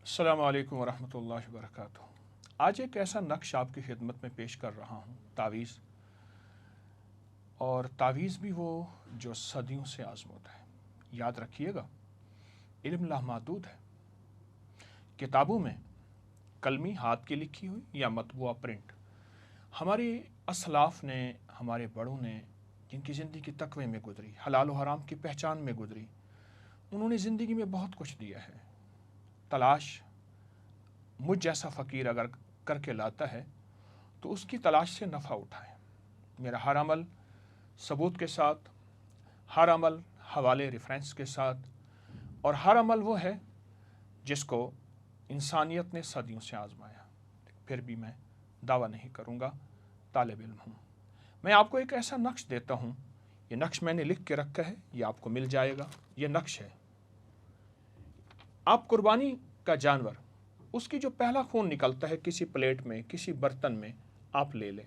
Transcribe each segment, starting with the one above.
अस्सलामु अलैकुम वरहमतुल्लाहि वबरकातुहू। आज एक ऐसा नक्श आपकी खिदमत में पेश कर रहा हूँ, तावीज़। और तावीज़ भी वो जो सदियों से आज़मूदा है। याद रखिएगा, इल्म लामहदूद है। किताबों में कलमी हाथ की लिखी हुई या मतबूआ प्रिंट, हमारे असलाफ ने, हमारे बड़ों ने, जिनकी ज़िंदगी तकवे में गुजरी, हलाल व हराम की पहचान में गुजरी, उन्होंने ज़िंदगी में बहुत कुछ दिया है। तलाश मुझ जैसा फ़कीर अगर करके लाता है तो उसकी तलाश से नफ़ा उठाए। मेरा हर अमल सबूत के साथ, हर अमल हवाले रेफरेंस के साथ, और हर अमल वो है जिसको इंसानियत ने सदियों से आजमाया। फिर भी मैं दावा नहीं करूँगा, तालिब इल्म हूँ। मैं आपको एक ऐसा नक्श देता हूँ, ये नक्श मैंने लिख के रखा है, ये आपको मिल जाएगा। ये नक्श है, आप कुर्बानी का जानवर, उसकी जो पहला खून निकलता है किसी प्लेट में, किसी बर्तन में, आप ले लें।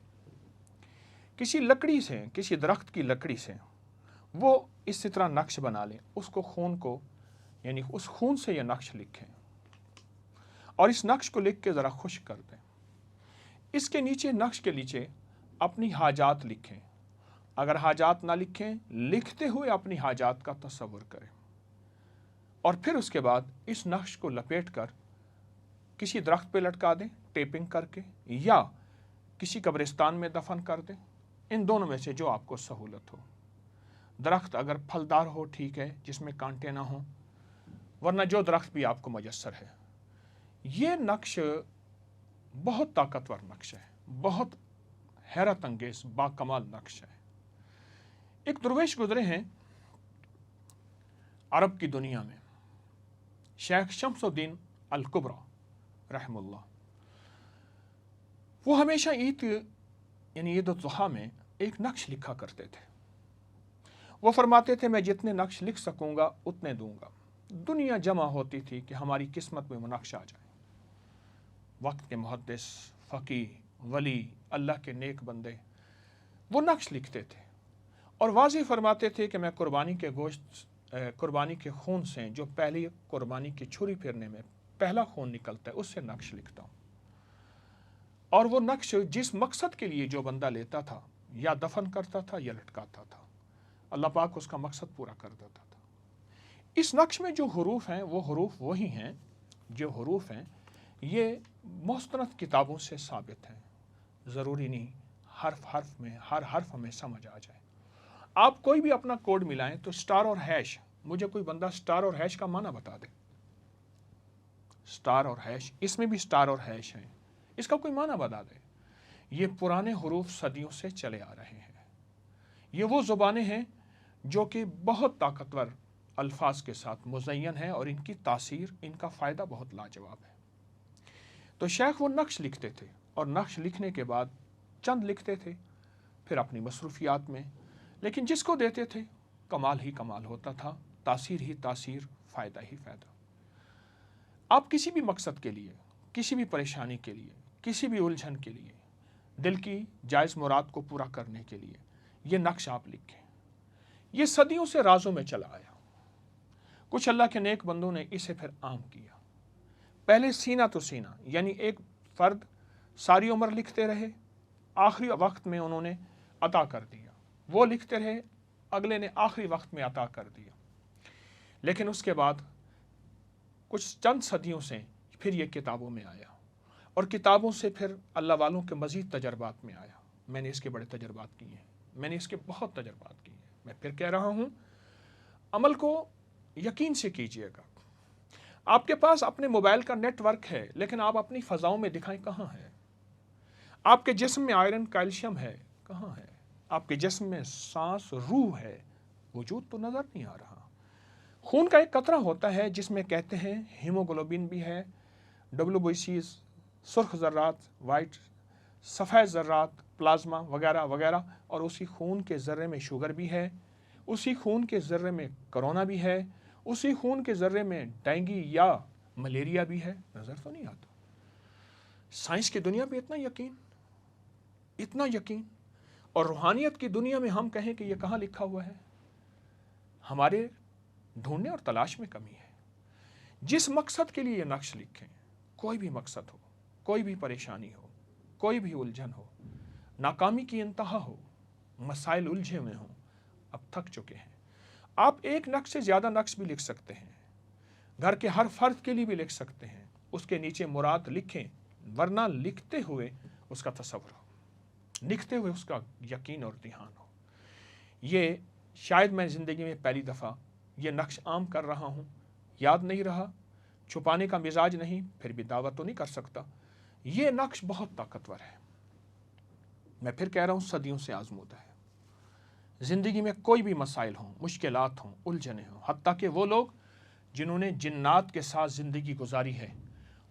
किसी लकड़ी से, किसी दरख्त की लकड़ी से वो इस तरह नक्श बना लें। उसको खून को, यानी उस खून से ये नक्श लिखें और इस नक्श को लिख के ज़रा खुश कर दें। इसके नीचे, नक्श के नीचे अपनी हाजात लिखें। अगर हाजात ना लिखें, लिखते हुए अपनी हाजात का तस्वुर करें। और फिर उसके बाद इस नक्श को लपेट कर किसी दरख्त पे लटका दें टेपिंग करके, या किसी कब्रिस्तान में दफन कर दें। इन दोनों में से जो आपको सहूलत हो। दरख्त अगर फलदार हो ठीक है, जिसमें कांटे ना हो, वरना जो दरख्त भी आपको मयस्सर है। ये नक्श बहुत ताकतवर नक्श है, बहुत हैरत अंगेज बाकमाल नक्श है। एक दुर्वेश गुजरे हैं अरब की दुनिया में, शेख शम्सुद्दीन अल कुबरा रहमुल्लाह। वो हमेशा ईद, यानी ईद उल जुहा में एक नक्श लिखा करते थे। वो फरमाते थे, मैं जितने नक्श लिख सकूंगा उतने दूंगा। दुनिया जमा होती थी कि हमारी किस्मत में वो नक्श आ जाए। वक्त के मुहद्दिस, फ़कीह, वली, अल्लाह के नेक बंदे वो नक्श लिखते थे और वाज़ेह फरमाते थे कि मैं कुर्बानी के गोश्त, कुर्बानी के खून से, जो पहली कुर्बानी की छुरी फेरने में पहला खून निकलता है, उससे नक्श लिखता हूँ। और वो नक्श जिस मकसद के लिए जो बंदा लेता था, या दफन करता था या लटकाता था, अल्लाह पाक उसका मकसद पूरा कर देता था। इस नक्श में जो हुरूफ हैं, वो हुरूफ वही हैं, जो हुरूफ हैं ये मुस्तनद किताबों से साबित हैं। ज़रूरी नहीं हर्फ हर्फ में, हर हर्फ हमें समझ आ जाए। आप कोई भी अपना कोड मिलाएं तो स्टार और हैश, मुझे कोई बंदा स्टार और हैश का माना बता दे। स्टार और हैश, इसमें भी स्टार और हैश हैं, इसका कोई माना बता दे। ये पुराने हुरूफ सदियों से चले आ रहे हैं। ये वो ज़ुबानें हैं जो कि बहुत ताकतवर अल्फाज के साथ मुज़य्यन है और इनकी तासीर, इनका फ़ायदा बहुत लाजवाब है। तो शेख वो नक्श लिखते थे और नक्श लिखने के बाद चंद लिखते थे, फिर अपनी मसरूफियात में, लेकिन जिसको देते थे कमाल ही कमाल होता था, तासीर ही तासीर, फ़ायदा ही फ़ायदा। आप किसी भी मकसद के लिए, किसी भी परेशानी के लिए, किसी भी उलझन के लिए, दिल की जायज़ मुराद को पूरा करने के लिए ये नक्श आप लिखें। ये सदियों से राजों में चला आया। कुछ अल्लाह के नेक बंदों ने इसे फिर आम किया। पहले सीना तो सीना, यानी एक फ़र्द सारी उम्र लिखते रहे, आखिरी वक्त में उन्होंने अता कर दिया। वो लिखते रहे, अगले ने आखिरी वक्त में अता कर दिया। लेकिन उसके बाद कुछ चंद सदियों से फिर ये किताबों में आया, और किताबों से फिर अल्लाह वालों के मज़ीद तजर्बात में आया। मैंने इसके बड़े तजर्बात किए हैं, मैंने इसके बहुत तजर्बात किए हैं। मैं फिर कह रहा हूँ, अमल को यकीन से कीजिएगा। आपके पास अपने मोबाइल का नेटवर्क है, लेकिन आप अपनी फ़ज़ाओं में दिखाएं कहाँ है। आपके जिस्म में आयरन कैल्शियम है, कहाँ है। आपके जिस्म में सांस, रूह है, वजूद तो नज़र नहीं आ रहा। खून का एक कतरा होता है जिसमें कहते हैं हीमोग्लोबिन भी है, WBC, सुर्ख ज़र्रात, वाइट सफ़ेद ज़र्रात, प्लाज्मा वगैरह वगैरह, और उसी खून के ज़र्रे में शुगर भी है, उसी खून के ज़र्रे में कोरोना भी है, उसी खून के ज़र्रे में डेंगू या मलेरिया भी है। नज़र तो नहीं आता। साइंस की दुनिया पे इतना यकीन, इतना यकीन, और रूहानियत की दुनिया में हम कहें कि ये कहाँ लिखा हुआ है। हमारे ढूंढने और तलाश में कमी है। जिस मकसद के लिए ये नक्श लिखें, कोई भी मकसद हो, कोई भी परेशानी हो, कोई भी उलझन हो, नाकामी की इंतहा हो, मसाइल उलझे हुए हों, अब थक चुके हैं। आप एक नक्श से ज़्यादा नक्श भी लिख सकते हैं, घर के हर फर्द के लिए भी लिख सकते हैं, उसके नीचे मुराद लिखें, वरना लिखते हुए उसका तसव्वुर हो, लिखते हुए उसका यकीन और ध्यान हो। ये शायद मैं ज़िंदगी में पहली दफ़ा ये नक्श आम कर रहा हूँ, याद नहीं रहा, छुपाने का मिजाज नहीं, फिर भी दावा तो नहीं कर सकता। ये नक्श बहुत ताकतवर है, मैं फिर कह रहा हूँ, सदियों से आजमूदा है। ज़िंदगी में कोई भी मसाइल हों, मुश्किलात हों, उलझने हों, हत्ता कि वो लोग जिन्होंने जिन्नात के साथ ज़िंदगी गुजारी है,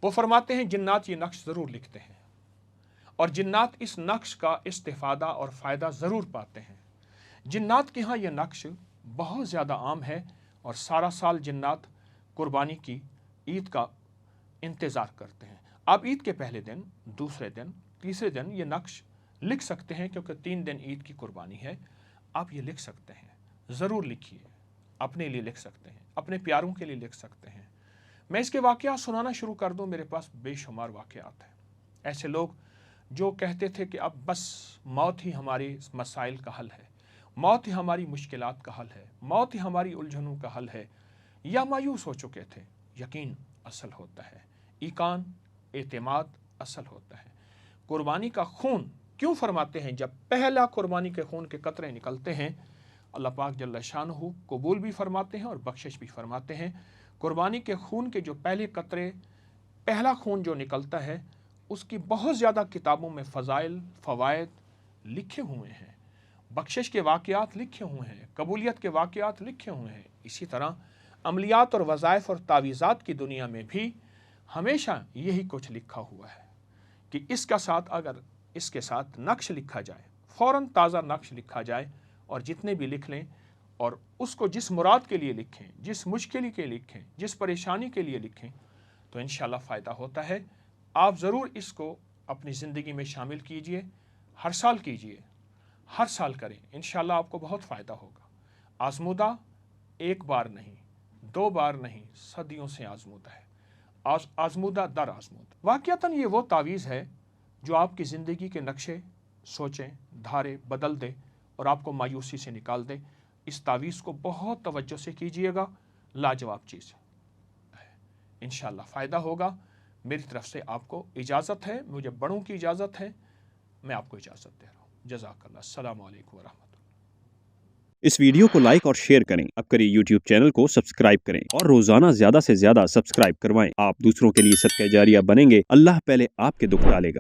वो फरमाते हैं जिन्नात ये नक्श ज़रूर लिखते हैं और जिन्नात इस नक्श का इस्तिफ़ादा और फ़ायदा ज़रूर पाते हैं। जिन्नात के यहाँ यह नक्श बहुत ज़्यादा आम है और सारा साल जिन्नात कुर्बानी की ईद का इंतज़ार करते हैं। आप ईद के पहले दिन, दूसरे दिन, तीसरे दिन ये नक्श लिख सकते हैं, क्योंकि 3 दिन ईद की कुर्बानी है। आप ये लिख सकते हैं, ज़रूर लिखिए, अपने लिए लिख सकते हैं, अपने प्यारों के लिए लिख सकते हैं। मैं इसके वाक़यात सुनाना शुरू कर दूँ, मेरे पास बेशुमार वाक़यात हैं। ऐसे लोग जो कहते थे कि अब बस मौत ही हमारी मसाइल का हल है, मौत ही हमारी मुश्किलात का हल है, मौत ही हमारी उलझनों का हल है, या मायूस हो चुके थे। यकीन असल होता है, ईकान एतमाद असल होता है। कुर्बानी का खून क्यों फरमाते हैं, जब पहला कुर्बानी के खून के कतरे निकलते हैं, अल्लाह पाक जल्ल शानहू कबूल भी फरमाते हैं और बख्शिश भी फरमाते हैं। कुर्बानी के खून के जो पहले कतरे, पहला खून जो निकलता है, उसकी बहुत ज़्यादा किताबों में फ़ज़ाइल, फ़वाइद लिखे हुए हैं, बख्शिश के वाक़यात लिखे हुए हैं, कबूलियत के वाक़यात लिखे हुए हैं। इसी तरह अमलियात और वज़ाइफ और तावीज़ात की दुनिया में भी हमेशा यही कुछ लिखा हुआ है कि इसका साथ, अगर इसके साथ नक्श लिखा जाए, फ़ौरन ताज़ा नक्श लिखा जाए, और जितने भी लिख लें और उसको जिस मुराद के लिए लिखें, जिस मुश्किल के लिए लिखें, जिस परेशानी के लिए लिखें, तो इंशाअल्लाह फ़ायदा होता है। आप ज़रूर इसको अपनी ज़िंदगी में शामिल कीजिए, हर साल कीजिए, हर साल करें, इंशाअल्लाह आपको बहुत फ़ायदा होगा। आज़मूदा एक बार नहीं, 2 बार नहीं, सदियों से आज़मूदा है, आज़मूदा दर आज़मूदा। वाक़ियतन ये वो तावीज़ है जो आपकी ज़िंदगी के नक्शे, सोचें, धारे बदल दे और आपको मायूसी से निकाल दे। इस तावीज़ को बहुत तवज्जो से कीजिएगा, लाजवाब चीज़ है, इंशाअल्लाह फ़ायदा होगा। मेरी तरफ से आपको इजाज़त है, मुझे बड़ों की इजाज़त है, मैं आपको इजाज़त दे रहा हूँ। जज़ाकल्लाह, अस्सलामु अलैकुम व रहमतुल्लाह। इस वीडियो को लाइक और शेयर करें। अब करिए YouTube चैनल को सब्सक्राइब करें और रोजाना ज्यादा से ज्यादा सब्सक्राइब करवाएं। आप दूसरों के लिए सदका जारिया बनेंगे, अल्लाह पहले आपके दुख टालेगा।